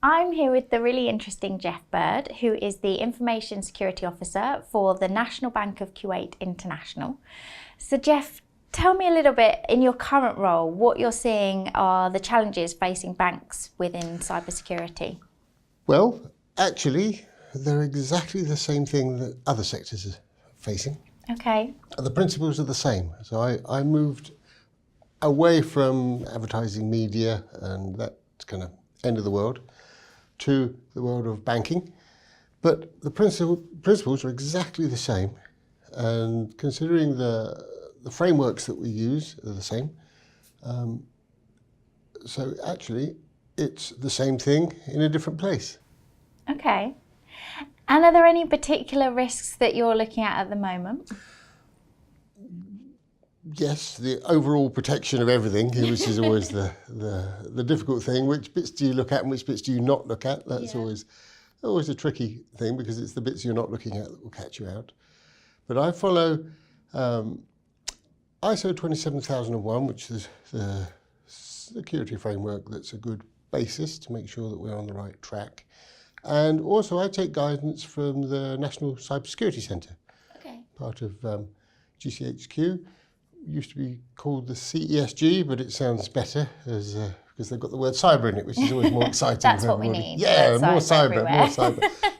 I'm here with the really interesting Geoff Bird, who is the Information Security Officer for the National Bank of Kuwait International. So Geoff, tell me a little bit, in your current role, what you're seeing are the challenges facing banks within cybersecurity. Well, actually, they're exactly the same thing that other sectors are facing. Okay. The principles are the same. So I moved away from advertising media and that kind of end of the world to the world of banking. But the principles are exactly the same. And considering the frameworks that we use are the same. So actually, it's the same thing in a different place. Okay. And are there any particular risks that you're looking at the moment? Yes, the overall protection of everything, which is always the difficult thing. Which bits do you look at and which bits do you not look at? That's always a tricky thing because it's the bits you're not looking at that will catch you out. But I follow ISO 27001, which is the security framework that's a good basis to make sure that we're on the right track. And also I take guidance from the National Cybersecurity Centre, part of GCHQ. Used to be called the CESG, but it sounds better because they've got the word cyber in it, which is always more exciting. That's what we need. Yeah, more cyber.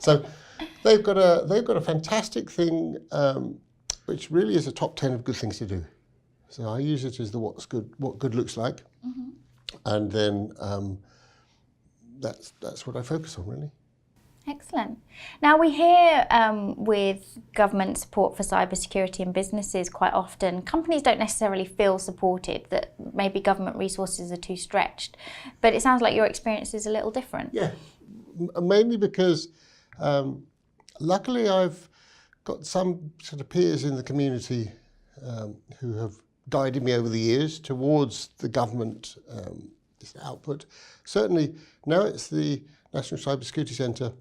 So they've got a fantastic thing, which really is a top 10 of good things to do. So I use it as what good looks like, and then that's what I focus on really. Excellent. Now we hear with government support for cybersecurity in businesses quite often, companies don't necessarily feel supported, that maybe government resources are too stretched. But it sounds like your experience is a little different. Yeah, mainly because luckily I've got some sort of peers in the community who have guided me over the years towards the government output. Certainly now it's the National Cybersecurity Centre.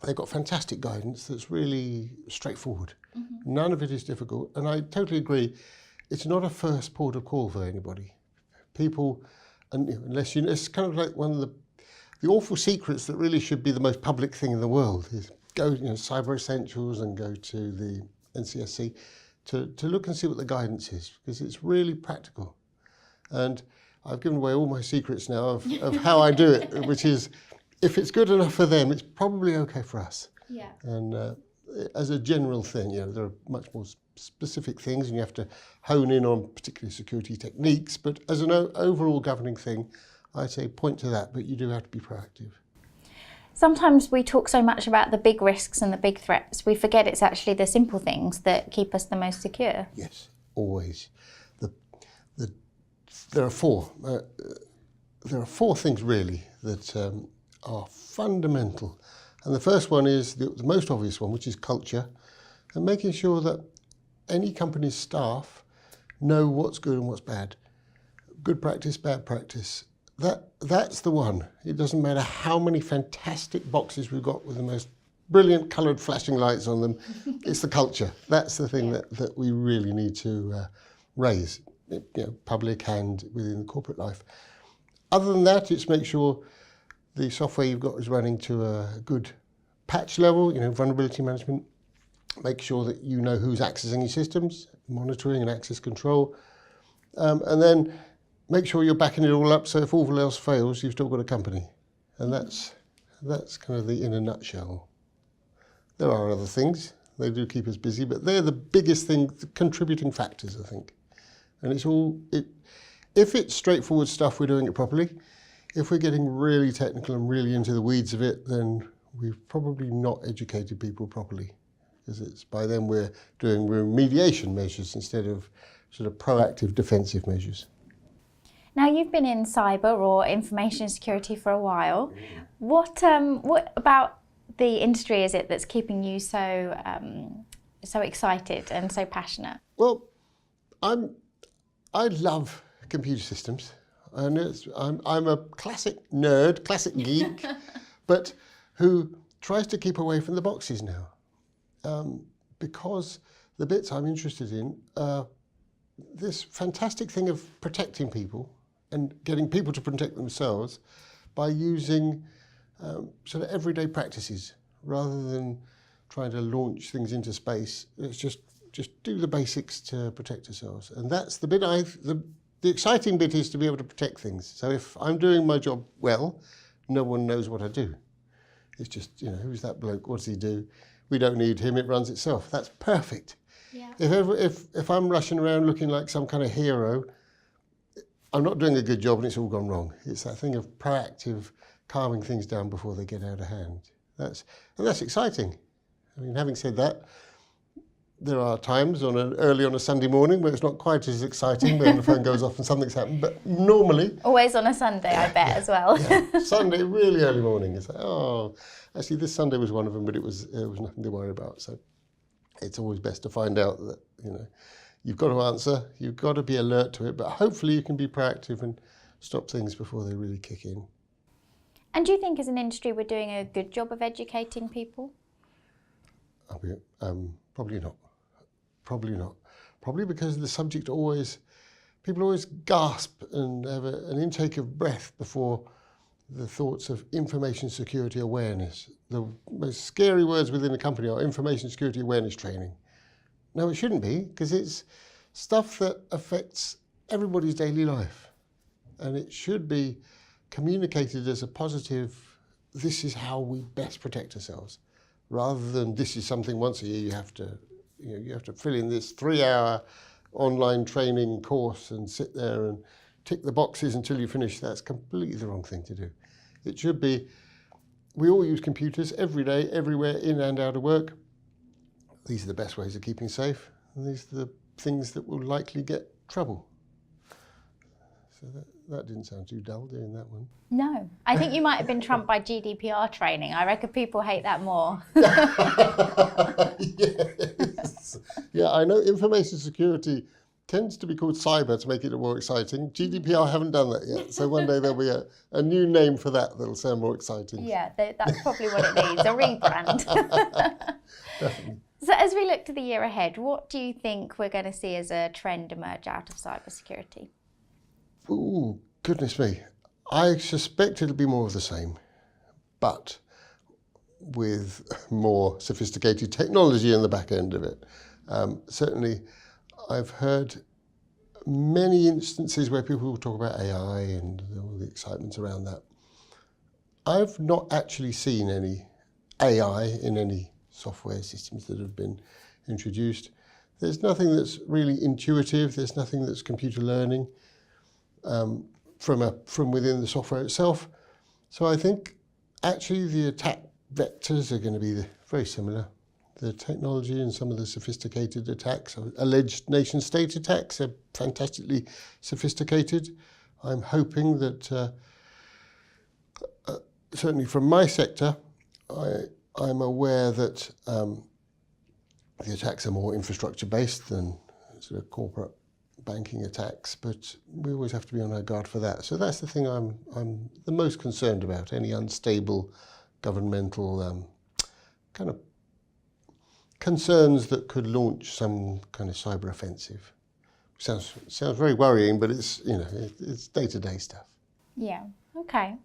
They've got fantastic guidance that's really straightforward. None of it is difficult. And I totally agree, it's not a first port of call for anybody. People, unless you know, it's kind of like one of the awful secrets that really should be the most public thing in the world is go, Cyber Essentials and go to the NCSC to look and see what the guidance is, because it's really practical. And I've given away all my secrets now of how I do it, which is, if it's good enough for them, it's probably okay for us. Yeah. And as a general thing, there are much more specific things and you have to hone in on particular security techniques, but as an overall governing thing, I'd say point to that, but you do have to be proactive. Sometimes we talk so much about the big risks and the big threats, we forget it's actually the simple things that keep us the most secure. Yes, always. There are four. There are four things really that are fundamental. And the first one is the most obvious one, which is culture, and making sure that any company's staff know what's good and what's bad. Good practice, bad practice. That's the one. It doesn't matter how many fantastic boxes we've got with the most brilliant coloured flashing lights on them. It's the culture. That's the thing that we really need to raise, public and within corporate life. Other than that, it's make sure the software you've got is running to a good patch level, vulnerability management. Make sure that you know who's accessing your systems, monitoring and access control. And then make sure you're backing it all up so if all else fails, you've still got a company. And that's kind of in a nutshell. There are other things. They do keep us busy, but they're the biggest thing, the contributing factors, I think. And if it's straightforward stuff, we're doing it properly. If we're getting really technical and really into the weeds of it, then we've probably not educated people properly, because it's by then we're doing remediation measures instead of sort of proactive defensive measures. Now you've been in cyber or information security for a while. What about the industry is it that's keeping you so excited and so passionate? Well, I love computer systems. And I'm a classic nerd, classic geek, but who tries to keep away from the boxes now. Because the bits I'm interested in are this fantastic thing of protecting people and getting people to protect themselves by using sort of everyday practices rather than trying to launch things into space. Let's just do the basics to protect ourselves. And that's the bit the exciting bit is to be able to protect things. So if I'm doing my job well, no one knows what I do. It's just, who's that bloke? What does he do? We don't need him. It runs itself. That's perfect. Yeah. If I'm rushing around looking like some kind of hero, I'm not doing a good job and it's all gone wrong. It's that thing of proactive calming things down before they get out of hand. That's exciting. I mean, having said that, there are times early on a Sunday morning where it's not quite as exciting when the phone goes off and something's happened, but normally... Always on a Sunday, I bet, as well. Yeah. Sunday, really early morning. It's like, oh, actually this Sunday was one of them, but it was nothing to worry about. So it's always best to find out that, you've got to answer, you've got to be alert to it, but hopefully you can be proactive and stop things before they really kick in. And do you think as an industry we're doing a good job of educating people? Probably not. Probably not. Probably because the subject people always gasp and have an intake of breath before the thoughts of information security awareness. The most scary words within a company are information security awareness training. No, it shouldn't be, because it's stuff that affects everybody's daily life. And it should be communicated as a positive, this is how we best protect ourselves, rather than this is something once a year you have to fill in this 3-hour online training course and sit there and tick the boxes until you finish. That's completely the wrong thing to do. It should be, we all use computers every day, everywhere, in and out of work. These are the best ways of keeping safe, and these are the things that will likely get trouble. So that didn't sound too dull doing that one. No, I think you might have been trumped by GDPR training. I reckon people hate that more. Yes. Yeah, I know information security tends to be called cyber to make it more exciting. GDPR haven't done that yet, so one day there'll be a new name for that that'll sound more exciting. Yeah, that's probably what it needs, a rebrand. Definitely. So as we look to the year ahead, what do you think we're going to see as a trend emerge out of cybersecurity? Ooh, goodness me. I suspect it'll be more of the same, but with more sophisticated technology in the back end of it. Certainly, I've heard many instances where people talk about AI and all the excitement around that. I've not actually seen any AI in any software systems that have been introduced. There's nothing that's really intuitive. There's nothing that's computer learning from within the software itself. So I think actually the attack vectors are going to be very similar. The technology and some of the sophisticated attacks, alleged nation-state attacks, are fantastically sophisticated. I'm hoping that, certainly from my sector, I'm aware that the attacks are more infrastructure-based than sort of corporate banking attacks, but we always have to be on our guard for that. So that's the thing I'm the most concerned about, any unstable governmental kind of concerns that could launch some kind of cyber offensive. Sounds very worrying, but it's it's day-to-day stuff. Yeah. Okay.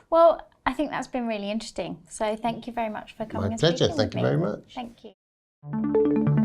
Well, I think that's been really interesting. So thank you very much for coming and speaking with me. My pleasure. Thank you very much. Thank you.